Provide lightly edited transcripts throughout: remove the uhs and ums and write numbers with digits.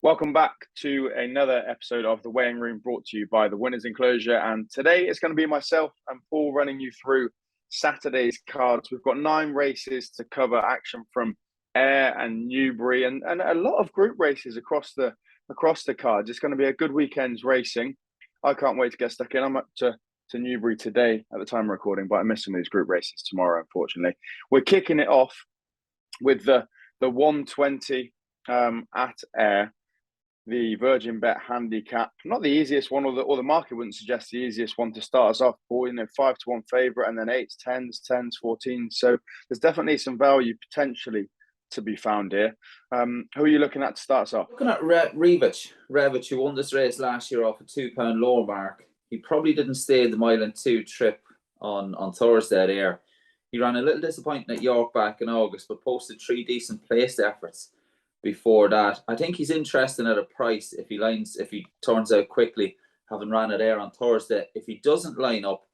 Welcome back to another episode of The Weighing Room, brought to you by the Winners Enclosure. And today it's going to be myself and Paul running you through Saturday's cards. We've got 9 races to cover, action from Ayr and Newbury, and a lot of group races across the cards. It's going to be a good weekend's racing. I can't wait to get stuck in. I'm up to Newbury today at the time of recording, but I miss some of these group races tomorrow, unfortunately. We're kicking it off with the 120 at Ayr. The Virgin Bet handicap, not the easiest one, or the market wouldn't suggest the easiest one to start us off. But 5-1 favourite, and then 8s, 10s, 14s. So there's definitely some value potentially to be found here. Who are you looking at to start us off? Looking at Revich, who won this race last year off a £2 lower mark. He probably didn't stay the mile and 2 trip on Thursday at Ayr. He ran a little disappointing at York back in August, but posted 3 decent placed efforts before that. I think he's interesting at a price if he turns out quickly, having ran at Ayr on Thursday. If he doesn't line up,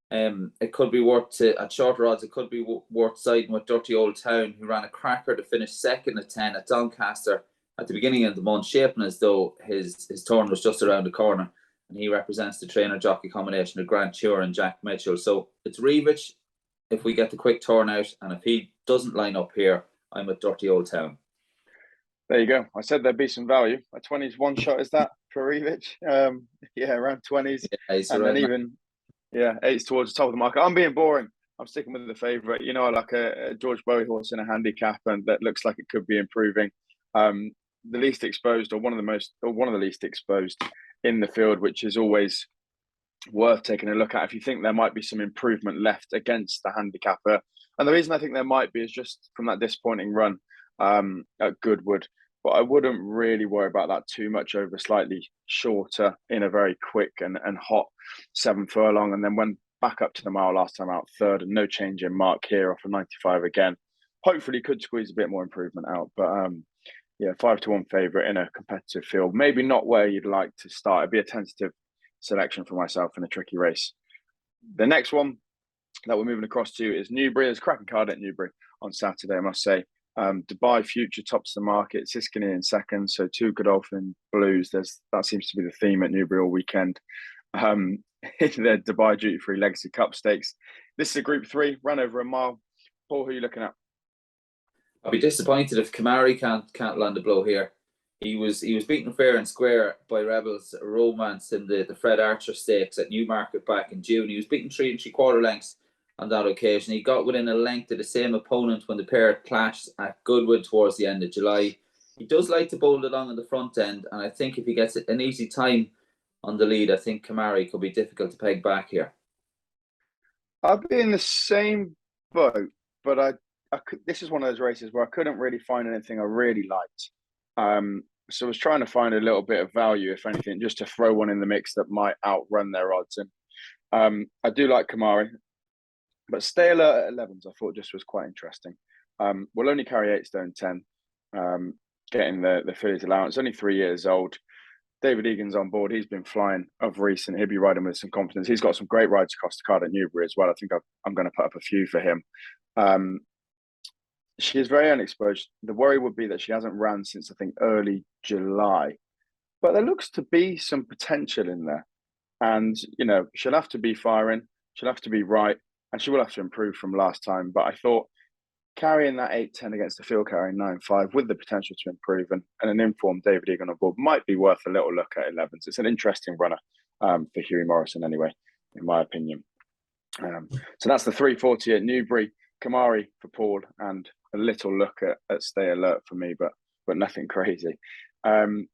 it could be worth at shorter odds. It could be worth siding with Dirty Old Town, who ran a cracker to finish second at 10 at Doncaster at the beginning of the month, shaping as though his turn was just around the corner. And he represents the trainer-jockey combination of Grant Tuer and Jack Mitchell. So it's Revich if we get the quick turnout, and if he doesn't line up here, I'm at Dirty Old Town. There you go. I said there'd be some value. A 20s one shot, is that for Revich? Around 20s. Yeah, and then even 8s towards the top of the market. I'm being boring. I'm sticking with the favourite. You know, I like a George Bowie horse in a handicap, and that looks like it could be improving. The least exposed, or one of the least exposed in the field, which is always worth taking a look at if you think there might be some improvement left against the handicapper. And the reason I think there might be is just from that disappointing run at Goodwood, but I wouldn't really worry about that too much over slightly shorter in a very quick and hot 7 furlong, and then went back up to the mile last time out third, and no change in mark here off of 95 again. Hopefully could squeeze a bit more improvement out, but 5-1 favourite in a competitive field, maybe not where you'd like to start. It'd be a tentative selection for myself in a tricky race. The next one that we're moving across to is Newbury. There's a cracking card at Newbury on Saturday, I must say. Dubai Future tops the market, Siskiny in second, so 2 Godolphin Blues. That seems to be the theme at Newbury all weekend. The Dubai Duty Free Legacy Cup Stakes. This is a Group 3, run over a mile. Paul, who are you looking at? I'll be disappointed if Kamari can't land a blow here. He was beaten fair and square by Rebels Romance in the Fred Archer Stakes at Newmarket back in June. He was beaten 3 3/4 lengths on that occasion. He got within a length of the same opponent when the pair clashed at Goodwood towards the end of July. He does like to bowl along on the front end, and I think if he gets an easy time on the lead, I think Kamari could be difficult to peg back here. I'd be in the same boat, but this is one of those races where I couldn't really find anything I really liked. So I was trying to find a little bit of value, if anything, just to throw one in the mix that might outrun their odds. And I do like Kamari, but Stay Alert at 11s I thought just was quite interesting. We'll only carry 8 stone 10, getting the fillies allowance. Only 3 years old. David Egan's on board. He's been flying of recent. He'll be riding with some confidence. He's got some great rides across the card at Newbury as well. I think I'm going to put up a few for him. She is very unexposed. The worry would be that she hasn't ran since, I think, early July. But there looks to be some potential in there. And, she'll have to be firing. She'll have to be right. And she will have to improve from last time. But I thought carrying that 8-10 against the field carrying 9-5 with the potential to improve, and an informed David Egan on board might be worth a little look at 11s. It's an interesting runner for Hughie Morrison anyway, in my opinion. So that's the 340 at Newbury. Kamari for Paul, and a little look at Stay Alert for me, but nothing crazy.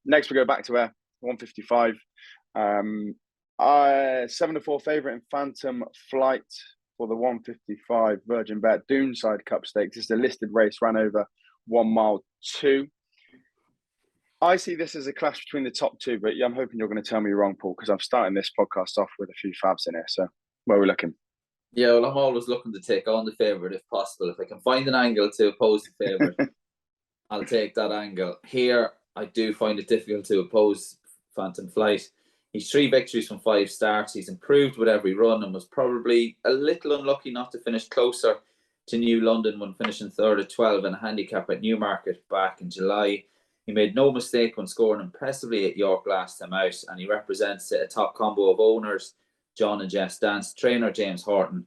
Next we go back to Ayr, 155. 7-4 favourite in Phantom Flight for the 155 Virgin Bet Doonside Cup Stakes. This is a listed race, ran over 1 mile 2. I see this as a clash between the top 2, but I'm hoping you're going to tell me you're wrong, Paul, because I'm starting this podcast off with a few fabs in here. So where are we looking? Yeah, well, I'm always looking to take on the favourite if possible. If I can find an angle to oppose the favourite, I'll take that angle. Here, I do find it difficult to oppose Phantom Flight. He's 3 victories from 5 starts. He's improved with every run and was probably a little unlucky not to finish closer to New London when finishing 3rd at 12 in a handicap at Newmarket back in July. He He made no mistake when scoring impressively at York last time out, and he represents a top combo of owners, John and Jess Dance, trainer James Horton,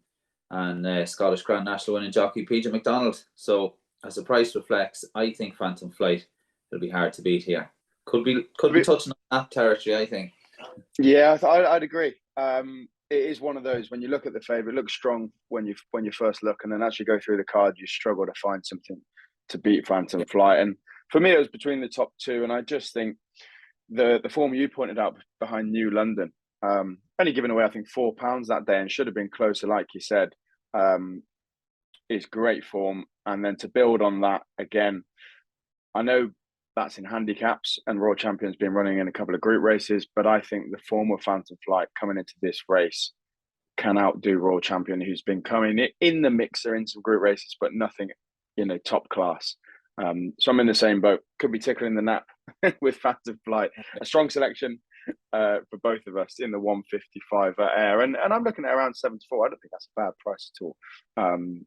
and Scottish Grand National winning jockey PJ McDonald. So as the price reflects, I think Phantom Flight will be hard to beat here. Could be touching on that territory, I think. Yeah, I'd agree. It is one of those, when you look at the favourite, it looks strong when you first look, and then as you go through the card, you struggle to find something to beat Phantom Flight. And for me, it was between the top two, and I just think the form you pointed out behind New London, only giving away I think £4 that day, and should have been closer, like you said, is great form. And then to build on that again, I know that's in handicaps, and Royal Champion's been running in a couple of group races, but I think the form of Phantom Flight coming into this race can outdo Royal Champion, who's been coming in the mixer in some group races, but nothing, top class. So I'm in the same boat. Could be tickling the nap with Phantom Flight. A strong selection for both of us in the 155 at Ayr, and I'm looking at around 74. I don't think that's a bad price at all.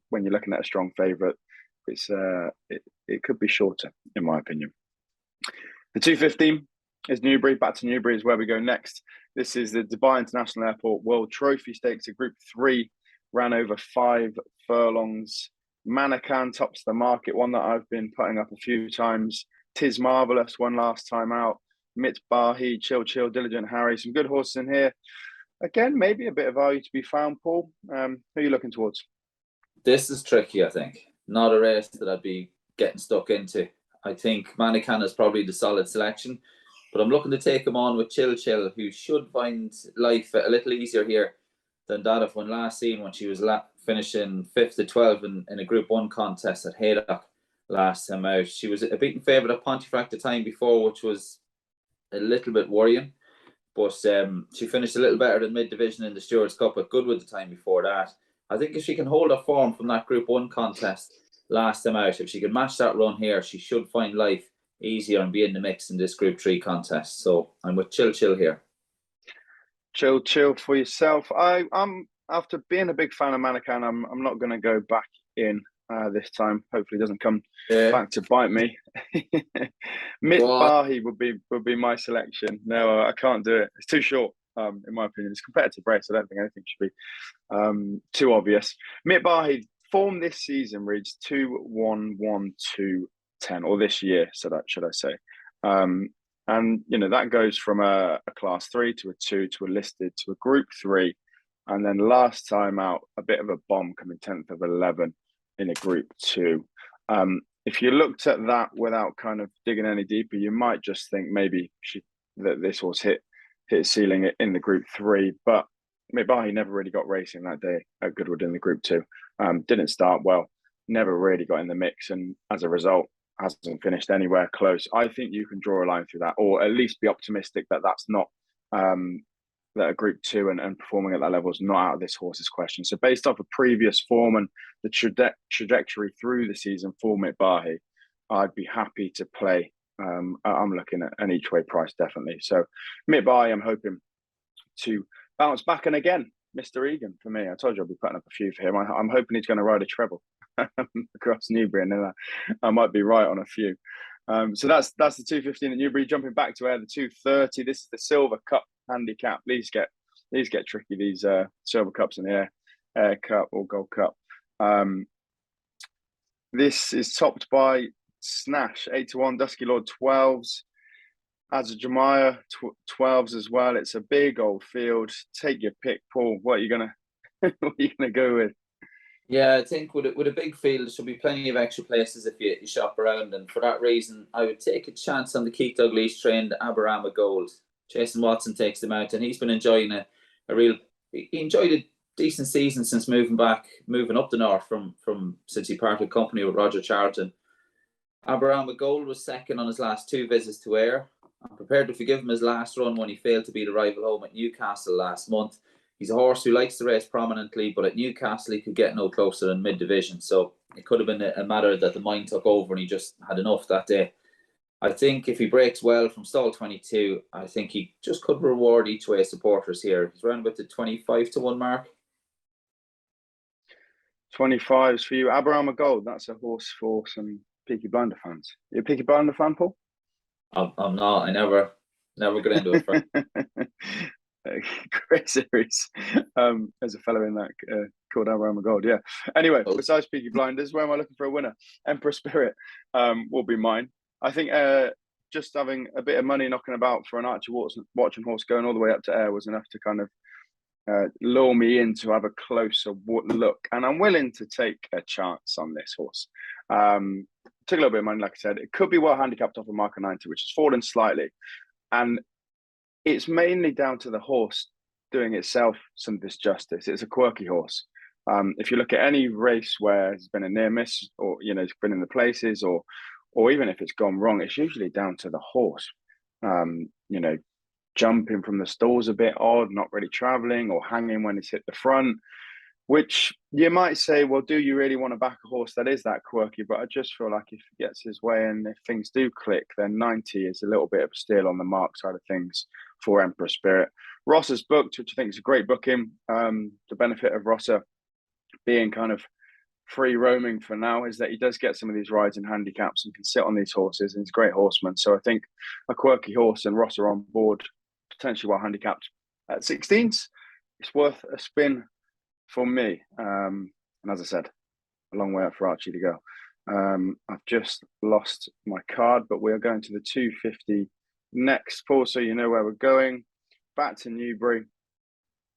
When you're looking at a strong favourite, it could be shorter, in my opinion. The 215 is Newbury. Back to Newbury is where we go next. This is the Dubai International Airport World Trophy Stakes, a Group 3, ran over 5 furlongs. Manukyan tops the market, one that I've been putting up a few times. Tis Marvellous won last time out. Mit Bahi, Chill Chill, Diligent Harry, some good horses in here. Again, maybe a bit of value to be found, Paul. Who are you looking towards? This is tricky, I think. Not a race that I'd be getting stuck into. I think Manukyan is probably the solid selection, but I'm looking to take him on with Chill Chill, who should find life a little easier here than that of when last seen, when she was finishing 5th to 12 in a Group 1 contest at Haydock last time out. She was a beaten favourite at Pontefract the time before, which was a little bit worrying, but she finished a little better than mid-division in the Stewards Cup at Goodwood the time before that. I think if she can hold her form from that Group 1 contest last time out, if she can match that run here, she should find life easier and be in the mix in this Group 3 contest. So I'm with Chill Chill here. Chill Chill for yourself. I'm after being a big fan of Manukyan, I'm not going to go back in this time. Hopefully, it doesn't come back to bite me. Mit Bahi would be my selection. No, I can't do it. It's too short. In my opinion, it's a competitive race. I don't think anything should be too obvious. Mit Bahi form this season reads 2-1-1-2-10, or this year, so that should I say. And that goes from a class 3 to a 2 to a listed to a Group 3, and then last time out a bit of a bomb coming 10th of 11 in a Group 2. If you looked at that without kind of digging any deeper, you might just think maybe that this horse hit ceiling in the Group 3, but Mibahi never really got racing that day at Goodwood in the Group 2. Didn't start well, never really got in the mix, and as a result, hasn't finished anywhere close. I think you can draw a line through that, or at least be optimistic that that's not that a Group 2 and performing at that level is not out of this horse's question. So based off of previous form and the trajectory through the season for Mitbahi, I'd be happy to play. I'm looking at an each way price, definitely. So Mitbahi, I'm hoping to bounce back. And again, Mr. Egan for me. I told you I'll be putting up a few for him. I'm hoping he's going to ride a treble across Newbury, and then I might be right on a few. So that's the 215 at Newbury. Jumping back to Ayr, the 230. This is the Silver Cup handicap. These get tricky. These Silver Cups in the Ayr Cup or Gold Cup. This is topped by Snash 8-1, Dusky Lord 12s, as a Jemiah 12s as well. It's a big old field. Take your pick, Paul. What are you gonna go with? Yeah, I think with a big field, there should be plenty of extra places if you shop around, and for that reason, I would take a chance on the Keith Douglas trained Aberama Gold. Jason Watson takes them out, and he's been enjoying he enjoyed a decent season since moving up the north from since he parted company with Roger Charlton. Aberama Gold was second on his last 2 visits to Ayr. I'm prepared to forgive him his last run when he failed to beat a rival home at Newcastle last month. He's a horse who likes to race prominently, but at Newcastle he could get no closer than mid-division. So it could have been a matter that the mind took over and he just had enough that day. I think if he breaks well from stall 22, I think he just could reward each way supporters here. He's around about the 25-1 mark. 25s for you. Aberama Gold, that's a horse for some Peaky Blinder fans. You a Peaky Blinder fan, Paul? I'm not. I never got into it first. Great series. There's a fellow in that called Abraham Gold. Yeah. Anyway, besides Peaky Blinders, where am I looking for a winner? Emperor Spirit will be mine. I think just having a bit of money knocking about for an Archie watching horse going all the way up to Ayr was enough to kind of lure me in to have a closer look. And I'm willing to take a chance on this horse. Took a little bit of money, like I said. It could be well handicapped off a marker 90, which has fallen slightly. And it's mainly down to the horse doing itself some disjustice. It's a quirky horse. If you look at any race where it's been a near miss, or it's been in the places, or even if it's gone wrong, it's usually down to the horse. Jumping from the stalls a bit odd, not really traveling, or hanging when it's hit the front. Which you might say, well, do you really want to back a horse that is that quirky? But I just feel like if he gets his way and if things do click, then 90 is a little bit of a steal on the mark side of things for Emperor Spirit. Rosser's booked, which I think is a great booking. The benefit of Rosser being kind of free roaming for now is that he does get some of these rides and handicaps and can sit on these horses, and he's a great horseman. So I think a quirky horse and Rosser on board, potentially well handicapped at 16s, it's worth a spin for me. And as I said, a long way up for Archie to go. I've just lost my card, but we're going to the 250 next, Paul, so you know where we're going. Back to Newbury.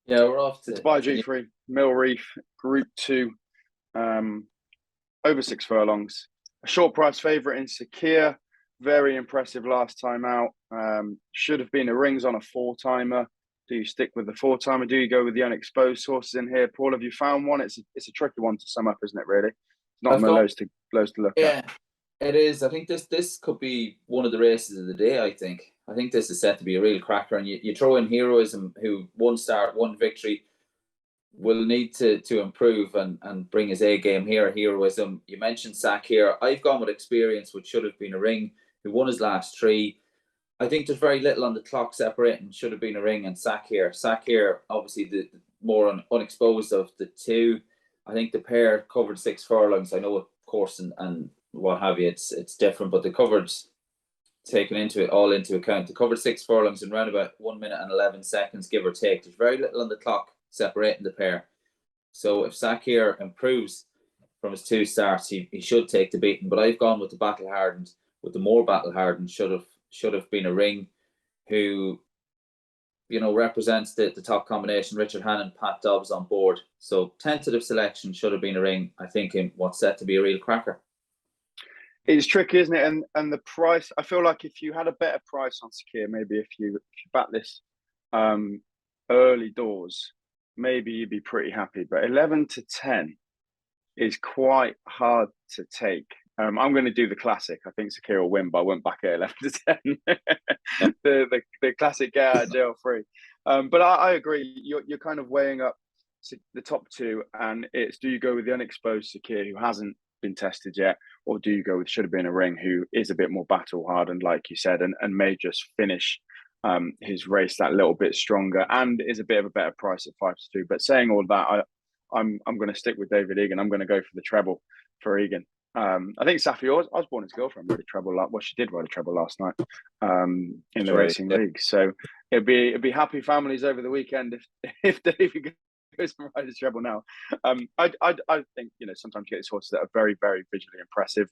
Yeah, we're off to Dubai G3, Mill Reef, Group 2, over 6 furlongs. A short price favourite in Sakir, very impressive last time out. Should have been a rings on a 4-timer. Do you stick with the 4-timer? Do you go with the unexposed horses in here? Paul, have you found one? It's a tricky one to sum up, isn't it, really? It's not loads to look at. Yeah, it is. I think this could be one of the races of the day, I think. I think this is set to be a real cracker. And you throw in Heroism, who 1 start, 1 victory, will need to improve and bring his A game here. Heroism. You mentioned Sack here. I've gone with Experience, which should have been a ring, who won his last 3. I think there's very little on the clock separating should have been a ring and Sack here. Sack here, obviously the more unexposed of the 2. I think the pair covered 6 furlongs. I know, of course, and what have you, it's different, but the covered, taken into account, the covered 6 furlongs in around about 1 minute and 11 seconds, give or take. There's very little on the clock separating the pair. So if Sack here improves from his 2 starts, he should take the beating. But I've gone with the battle hardened, with the more battle hardened, should have been a ring, who represents the top combination, Richard Hannon, Pat Dobbs on board. So tentative selection, should have been a ring, I think, in what's set to be a real cracker. It's tricky, isn't it? And the price, I feel like if you had a better price on Sakir, maybe if you back this early doors, maybe you'd be pretty happy. But 11 to 10 is quite hard to take. I'm going to do the classic. I think Sakir will win, but I won't back it 11 to 10. the classic get out of jail free. But I agree. You're kind of weighing up the top 2, and it's, do you go with the unexposed Sakir, who hasn't been tested yet, or do you go with should have been a ring, who is a bit more battle hardened, like you said, and may just finish his race that little bit stronger and is a bit of a better price at 5 to 2. But saying all that, I'm going to stick with David Egan. I'm going to go for the treble for Egan. I think Safi Osborne's girlfriend rode a treble. Well, she did ride a treble last night in the Racing League. So it'd be happy families over the weekend if David goes and rides a treble now. I think sometimes you get these horses that are very, very visually impressive,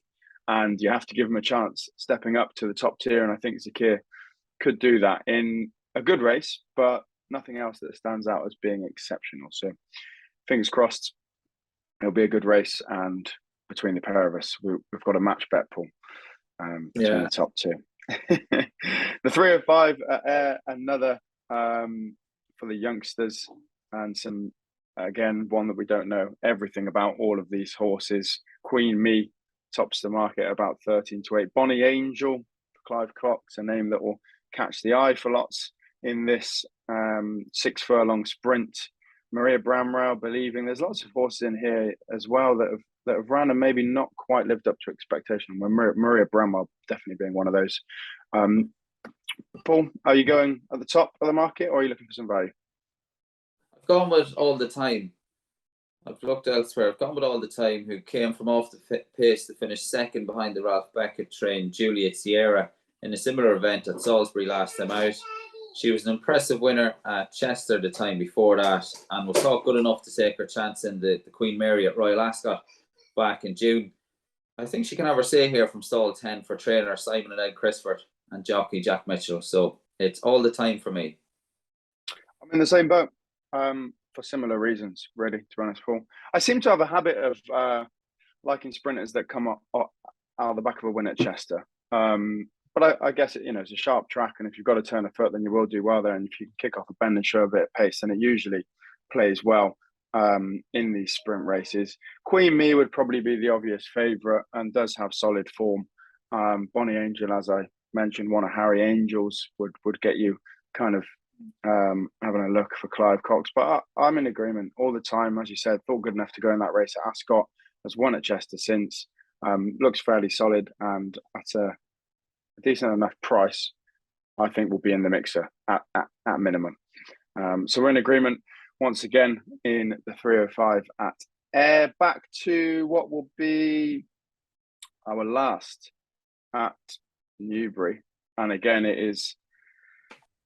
and you have to give them a chance stepping up to the top tier. And I think Zakir could do that in a good race, but nothing else that stands out as being exceptional. So fingers crossed, it'll be a good race, and between the pair of us, we've got a match bet, Paul, between the top 2. The 305 another for the youngsters, and some, again, one that we don't know everything about all of these horses. Queen Me tops the market at about 13 to 8. Bonnie Angel, Clive Cox, a name that will catch the eye for lots in this 6 furlong sprint. Maria Bramrau, Believing. There's lots of horses in here as well that have run and maybe not quite lived up to expectation. Maria Bramwell definitely being one of those. Paul, are you going at the top of the market, or are you looking for some value? I've gone with All the Time. I've looked elsewhere. I've gone with All the Time, who came from off the pace to finish second behind the Ralph Beckett train, Juliet Sierra. in a similar event at Salisbury last time out. She was an impressive winner at Chester the time before that, and was thought good enough to take her chance in the Queen Mary at Royal Ascot back in June. I think she can have her say here from stall 10 for trainer Simon and Ed Crisford and jockey Jack Mitchell. So it's all the time for me. I'm in the same boat for similar reasons, really, to be honest, Paul. I seem to have a habit of liking sprinters that come up out of the back of a win at Chester. But I guess it's a sharp track, and if you've got to turn a foot, then you will do well there. And if you kick off a bend and show a bit of pace, then it usually plays well in these sprint races. Queen Me would probably be the obvious favourite and does have solid form. Bonnie Angel, as I mentioned, one of Harry Angel's would get you kind of having a look for Clive Cox. But I'm in agreement all the time. As you said, thought good enough to go in that race at Ascot. Has won at Chester since. Looks fairly solid, and at a decent enough price, I think will be in the mixer at minimum. So we're in agreement once again in the 305 at Ayr. Back to what will be our last at Newbury. And again, it is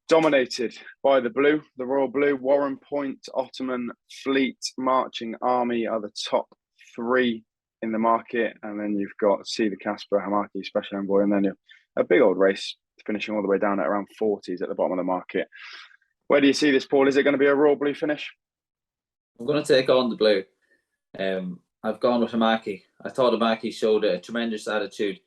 dominated by the blue, the Royal Blue. Warren Point, Ottoman, Fleet, Marching Army are the top three in the market. And then you've got See the Casper, Hamaki, Special Envoy, and then a big old race finishing all the way down at around 40s at the bottom of the market. Where do you see this, Paul? Is it going to be a Royal Blue finish? I'm going to take on the blue. I've gone with Hamaki. I thought Hamaki showed a tremendous attitude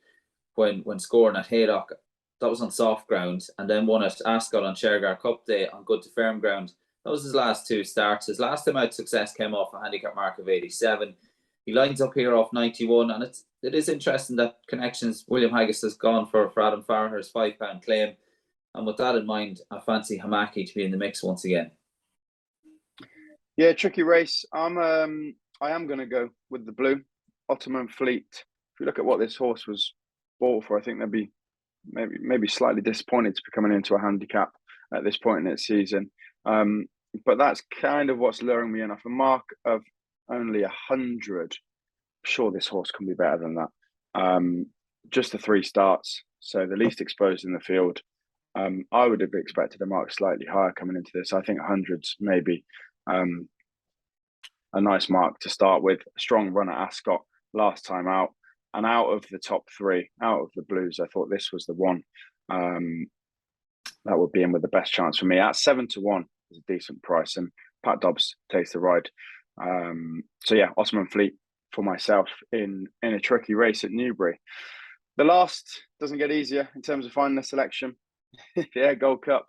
when scoring at Haydock. That was on soft ground, and then won at Ascot on Shergar Cup Day on good to firm ground. That was his last two starts. His last time out success came off a handicap mark of 87. He lines up here off 91, and it is interesting that Connections William Haggis has gone for Adam Farrer's £5 claim. And with that in mind, I fancy Hamaki to be in the mix once again. Yeah, tricky race. I am going to go with the blue, Ottoman Fleet. If you look at what this horse was bought for, I think they'd be maybe slightly disappointed to be coming into a handicap at this point in its season. But that's kind of what's luring me in. Off a mark of only 100, I'm sure this horse can be better than that. Just the 3 starts, so the least exposed in the field. I would have expected a mark slightly higher coming into this. I think 100's maybe a nice mark to start with. A strong run at Ascot last time out. And out of the top 3, out of the blues, I thought this was the one that would be in with the best chance for me. At 7-1 is a decent price, and Pat Dobbs takes the ride. So yeah, Ottoman Fleet for myself in a tricky race at Newbury. The last doesn't get easier in terms of finding a selection. Yeah, Gold Cup.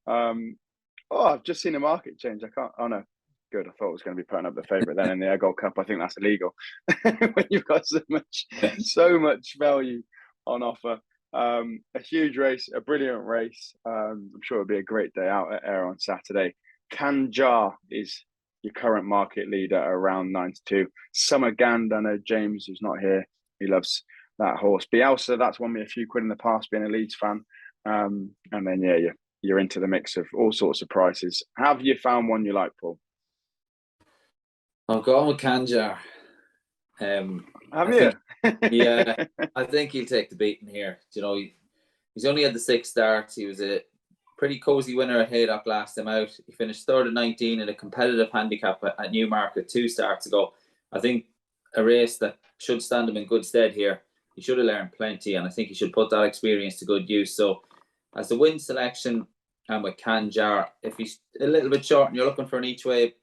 I've just seen a market change. I can't. Oh no, good. I thought I was going to be putting up the favourite then in the Air Gold Cup. I think that's illegal when you've got so much value on offer. A huge race, a brilliant race. I'm sure it'll be a great day out at Ayr on Saturday. Kanjar is your current market leader at around 9-2. Summer Gand, I know James, who's not here, he loves that horse. Bielsa, that's won me a few quid in the past, being a Leeds fan. And then you're into the mix of all sorts of prices. Have you found one you like, Paul? I've gone with Kanjar. Have you? Yeah, I think he'll take the beating here. You know, he's only had the 6 starts. He was a pretty cosy winner at Haydock last time out. He finished 3rd of 19 in a competitive handicap at Newmarket 2 starts ago. I think a race that should stand him in good stead here. He should have learned plenty, and I think he should put that experience to good use. So as the win selection, I'm with Kanjar. If he's a little bit short and you're looking for an each way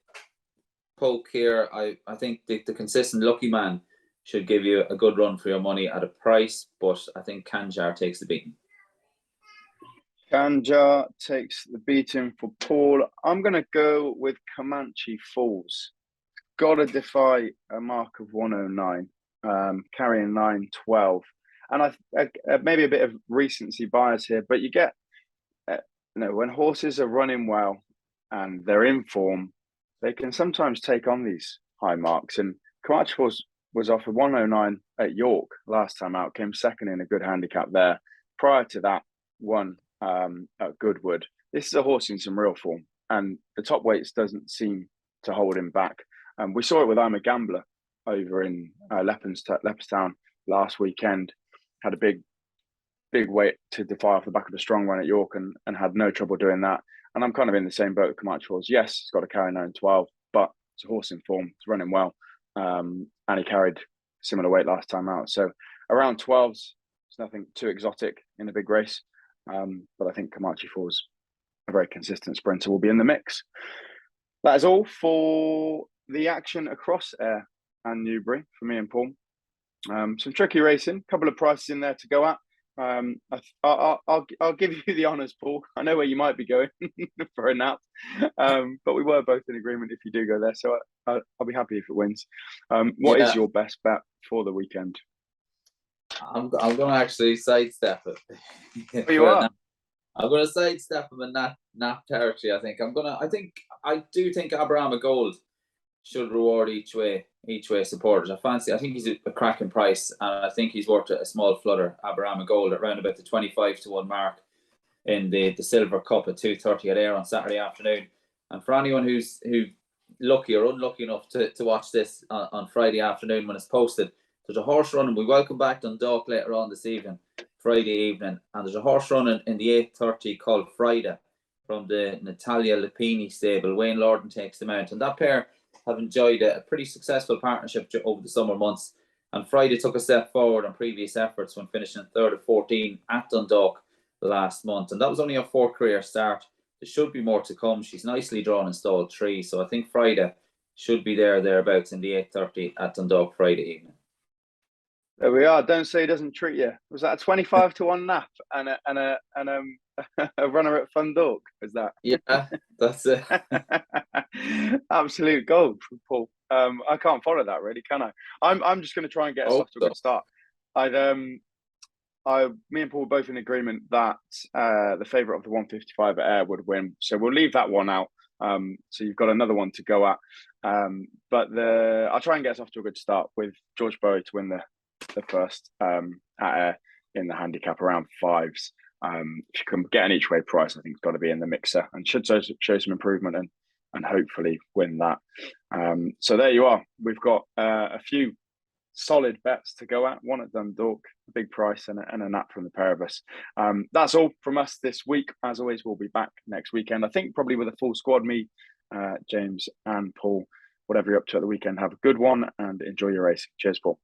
poke here, I think the consistent Lucky Man should give you a good run for your money at a price, but I think Kanjar takes the beating. Kanjar takes the beating for Paul. I'm going to go with Comanche Falls. Got to defy a mark of 109, carrying 9-12. And I maybe a bit of recency bias here, but you get, when horses are running well and they're in form, they can sometimes take on these high marks. And Comanche Falls was off a 109 at York last time out, came second in a good handicap there. Prior to that, won at Goodwood. This is a horse in some real form, and the top weights doesn't seem to hold him back. We saw it with I'm a Gambler over in Leopardstown last weekend. Had a big big weight to defy off the back of a strong run at York and had no trouble doing that. And I'm kind of in the same boat with Comanche Falls. Yes, he's got to carry 9-12, but it's a horse in form. It's running well. And he carried similar weight last time out. So around 12s, it's nothing too exotic in a big race. But I think Comanche Falls, a very consistent sprinter, will be in the mix. That is all for the action across Ayr and Newbury for me and Paul. Some tricky racing, a couple of prices in there to go at. I'll give you the honours, Paul. I know where you might be going for a nap, but we were both in agreement if you do go there. So I'll be happy if it wins. What is your best bet for the weekend? I'm going to actually sidestep it. You are. I'm going to sidestep him in nap territory. I do think Abraham Gold should reward each way supporters. I think he's a cracking price, and I think he's worth a small flutter. Abraham Gold at around about the 25-1 mark in the Silver Cup at 2:30 at Ayr on Saturday afternoon. And for anyone who's lucky or unlucky enough to watch this on Friday afternoon when it's posted, there's a horse running. We welcome back Dundalk later on this evening, Friday evening, and there's a horse running in the 8:30 called Friday from the Natalia Lupini stable. Wayne Lorden takes the mount, and that pair have enjoyed a pretty successful partnership over the summer months. And Friday took a step forward on previous efforts when finishing third of 14 at Dundalk last month. And that was only her fourth career start. There should be more to come. She's nicely drawn in stall 3. So I think Friday should be thereabouts in the 8:30 at Dundalk Friday evening. There we are. Don't say he doesn't treat you. Was that a 25-1 nap and a runner at Dundalk? Was that? Yeah, that's it. Absolute gold from Paul. I can't follow that really, can I? I'm just going to try and get us off to a good start. Me and Paul were both in agreement that the favourite of the 155 at Ayr would win. So we'll leave that one out. So you've got another one to go at. But I'll try and get us off to a good start with George Bowie to win the first at Ayr in the handicap around 5s. If you can get an each way price, I think it's got to be in the mixer and should show some improvement and hopefully win that. So there you are. We've got a few solid bets to go at. One at Dundalk, a big price, and a nap from the pair of us. That's all from us this week. As always, we'll be back next weekend. I think probably with a full squad, me, James and Paul. Whatever you're up to at the weekend, have a good one and enjoy your racing. Cheers, Paul.